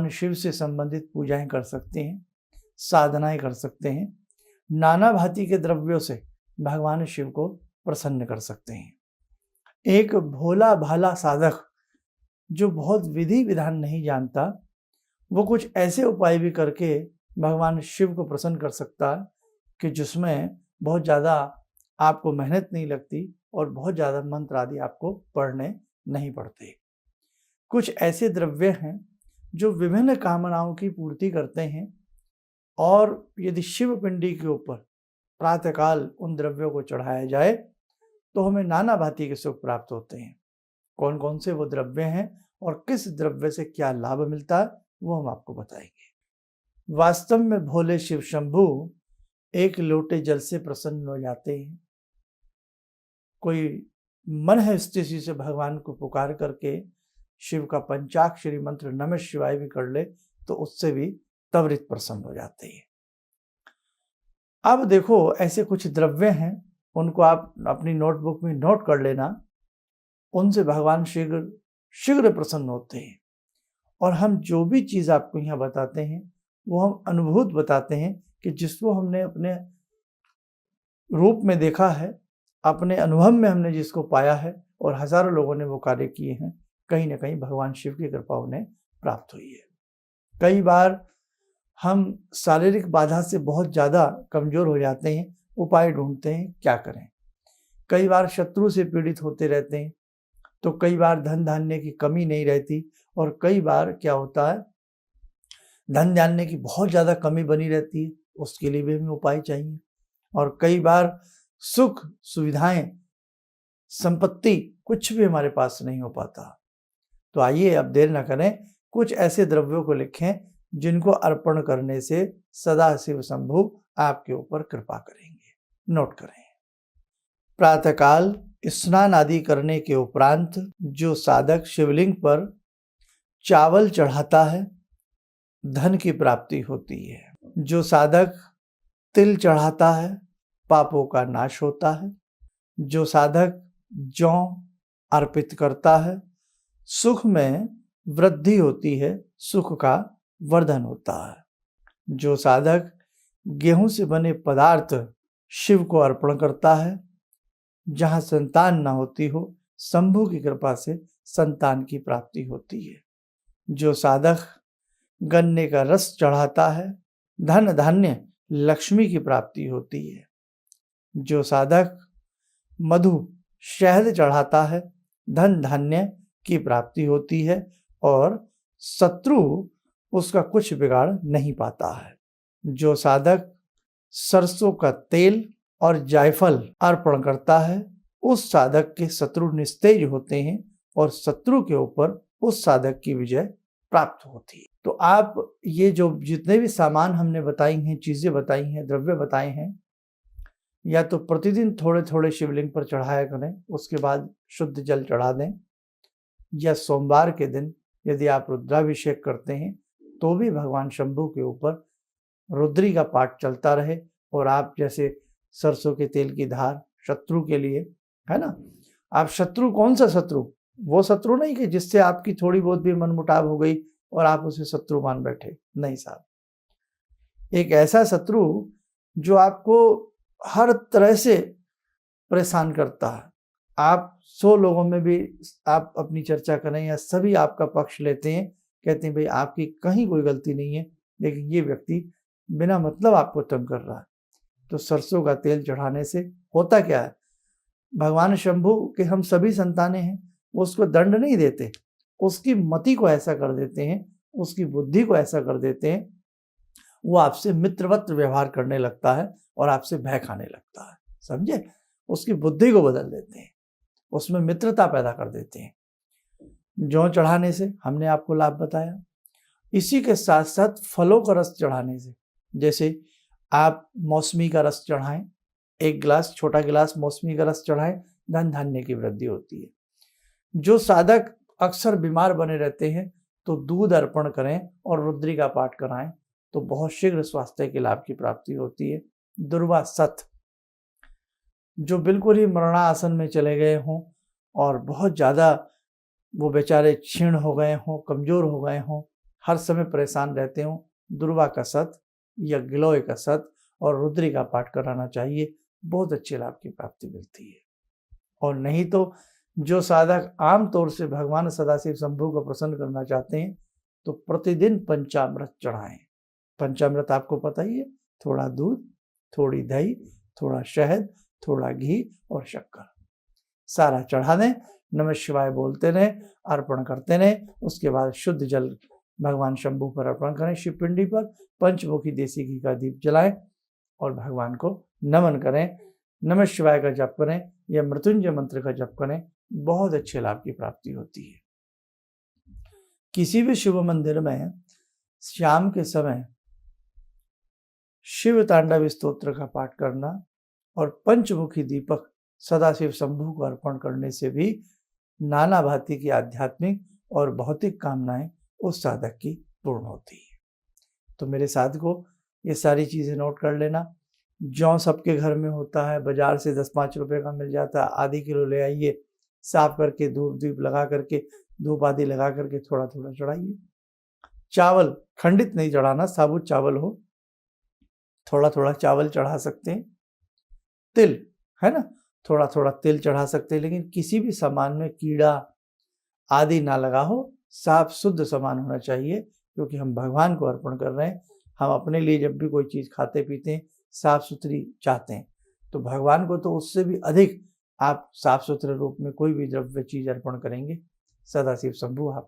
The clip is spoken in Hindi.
भगवान शिव से संबंधित पूजाएं कर सकते हैं, साधनाएं कर सकते हैं। नाना भांति के द्रव्यों से भगवान शिव को प्रसन्न कर सकते हैं। एक भोला भाला साधक जो बहुत विधि विधान नहीं जानता, वो कुछ ऐसे उपाय भी करके भगवान शिव को प्रसन्न कर सकता है कि जिसमें बहुत ज़्यादा आपको मेहनत नहीं लगती और बहुत ज़्यादा मंत्र आदि आपको पढ़ने नहीं पड़ते। कुछ ऐसे द्रव्य हैं जो विभिन्न कामनाओं की पूर्ति करते हैं, और यदि शिव पिंडी के ऊपर प्रातःकाल उन द्रव्यों को चढ़ाया जाए तो हमें नाना भांति के सुख प्राप्त होते हैं। कौन कौन से वो द्रव्य हैं और किस द्रव्य से क्या लाभ मिलता है वो हम आपको बताएंगे। वास्तव में भोले शिव शंभु एक लोटे जल से प्रसन्न हो जाते हैं। कोई मन है स्थिति से भगवान को पुकार करके शिव का पंचाक्षरी मंत्र नमः शिवाय भी कर ले तो उससे भी त्वरित प्रसन्न हो जाते हैं। अब देखो, ऐसे कुछ द्रव्य हैं, उनको आप अपनी नोटबुक में नोट कर लेना। उनसे भगवान शीघ्र शीघ्र प्रसन्न होते हैं। और हम जो भी चीज़ आपको यहाँ बताते हैं वो हम अनुभूत बताते हैं कि जिसको हमने अपने रूप में देखा है, अपने अनुभव में हमने जिसको पाया है, और हजारों लोगों ने वो कार्य किए हैं, कहीं ना कहीं भगवान शिव की कृपा उन्हें प्राप्त हुई है। कई बार हम शारीरिक बाधा से बहुत ज़्यादा कमज़ोर हो जाते हैं, उपाय ढूंढते हैं क्या करें। कई बार शत्रु से पीड़ित होते रहते हैं, तो कई बार धन धान्य की कमी नहीं रहती, और कई बार क्या होता है, धन धान्य की बहुत ज़्यादा कमी बनी रहती है, उसके लिए भी हमें उपाय चाहिए। और कई बार सुख सुविधाएं संपत्ति कुछ भी हमारे पास नहीं हो पाता। तो आइए अब देर न करें, कुछ ऐसे द्रव्यों को लिखें जिनको अर्पण करने से सदा शिव शंभु आपके ऊपर कृपा करेंगे। नोट करें। प्रातःकाल स्नान आदि करने के उपरांत जो साधक शिवलिंग पर चावल चढ़ाता है, धन की प्राप्ति होती है। जो साधक तिल चढ़ाता है, पापों का नाश होता है। जो साधक जौ अर्पित करता है, सुख में वृद्धि होती है, सुख का वर्धन होता है। जो साधक गेहूं से बने पदार्थ शिव को अर्पण करता है, जहां संतान न होती हो, शंभु की कृपा से संतान की प्राप्ति होती है। जो साधक गन्ने का रस चढ़ाता है, धन धान्य लक्ष्मी की प्राप्ति होती है। जो साधक मधु शहद चढ़ाता है, धन धान्य की प्राप्ति होती है, और शत्रु उसका कुछ बिगाड़ नहीं पाता है। जो साधक सरसों का तेल और जायफल अर्पण करता है, उस साधक के शत्रु निस्तेज होते हैं, और शत्रु के ऊपर उस साधक की विजय प्राप्त होती है। तो आप ये जो जितने भी सामान हमने बताई हैं, चीज़ें बताई हैं, द्रव्य बताए हैं, या तो प्रतिदिन थोड़े थोड़े शिवलिंग पर चढ़ाया करें, उसके बाद शुद्ध जल चढ़ा दें, या सोमवार के दिन यदि आप रुद्राभिषेक करते हैं तो भी भगवान शंभु के ऊपर रुद्री का पाठ चलता रहे। और आप जैसे सरसों के तेल की धार शत्रु के लिए, है ना, आप शत्रु कौन सा शत्रु, वो शत्रु नहीं कि जिससे आपकी थोड़ी बहुत भी मनमुटाव हो गई और आप उसे शत्रु मान बैठे, नहीं साहब। एक ऐसा शत्रु जो आपको हर तरह से परेशान करता है। आप 100 लोगों में भी आप अपनी चर्चा करें या सभी आपका पक्ष लेते हैं, कहते हैं भाई आपकी कहीं कोई गलती नहीं है, लेकिन ये व्यक्ति बिना मतलब आपको तंग कर रहा है। तो सरसों का तेल चढ़ाने से होता क्या है, भगवान शंभु के हम सभी संतानें हैं, उसको दंड नहीं देते, उसकी मति को ऐसा कर देते हैं, उसकी बुद्धि को ऐसा कर देते हैं, वो आपसे मित्रवत व्यवहार करने लगता है और आपसे भय खाने लगता है। समझे, उसकी बुद्धि को बदल देते हैं, उसमें मित्रता पैदा कर देते हैं। जौ चढ़ाने से हमने आपको लाभ बताया। इसी के साथ साथ फलों का रस चढ़ाने से, जैसे आप मौसमी का रस चढ़ाएं, 1 गिलास छोटा गिलास मौसमी का रस चढ़ाएं, धन धान्य की वृद्धि होती है। जो साधक अक्सर बीमार बने रहते हैं तो दूध अर्पण करें और रुद्री का पाठ कराएं, तो बहुत शीघ्र स्वास्थ्य के लाभ की प्राप्ति होती है। दुर्वा सत, जो बिल्कुल ही मरणासन में चले गए हों और बहुत ज़्यादा वो बेचारे क्षीण हो गए हों, कमज़ोर हो गए हों, हर समय परेशान रहते हो, दुर्वा का सत या गिलोय का सत और रुद्री का पाठ कराना चाहिए, बहुत अच्छे लाभ की प्राप्ति मिलती है। और नहीं तो जो साधक आमतौर से भगवान सदाशिव शंभू को प्रसन्न करना चाहते हैं तो प्रतिदिन पंचामृत चढ़ाएं। पंचामृत आपको पता ही है, थोड़ा दूध, थोड़ी दही, थोड़ा शहद, थोड़ा घी और शक्कर, सारा चढ़ा दें, नमः शिवाय बोलते रहें, अर्पण करते रहें। उसके बाद शुद्ध जल भगवान शंभू पर अर्पण करें, शिवपिंडी पर पंचमुखी देसी घी का दीप जलाएं और भगवान को नमन करें, नमः शिवाय का जप करें या मृत्युंजय मंत्र का जप करें, बहुत अच्छे लाभ की प्राप्ति होती है। किसी भी शिव मंदिर में शाम के समय शिव तांडव स्तोत्र का पाठ करना और पंचमुखी दीपक सदाशिव शंभू को अर्पण करने से भी नाना भांति की आध्यात्मिक और भौतिक कामनाएं उस साधक की पूर्ण होती है। तो मेरे साधकों, ये सारी चीज़ें नोट कर लेना। जौ सबके घर में होता है, बाजार से 10-5 रुपए का मिल जाता है, आधी किलो ले आइए, साफ करके धूप दीप लगा करके, धूप आदि लगा करके थोड़ा थोड़ा चढ़ाइए। चावल खंडित नहीं चढ़ाना, साबुत चावल हो, थोड़ा थोड़ा चावल चढ़ा सकते हैं। तिल है ना, थोड़ा थोड़ा तिल चढ़ा सकते हैं, लेकिन किसी भी सामान में कीड़ा आदि ना लगा हो, साफ शुद्ध सामान होना चाहिए, क्योंकि हम भगवान को अर्पण कर रहे हैं। हम अपने लिए जब भी कोई चीज़ खाते पीते हैं साफ सुथरी चाहते हैं, तो भगवान को तो उससे भी अधिक आप साफ सुथरे रूप में कोई भी द्रव्य चीज अर्पण करेंगे, सदाशिव शंभू आप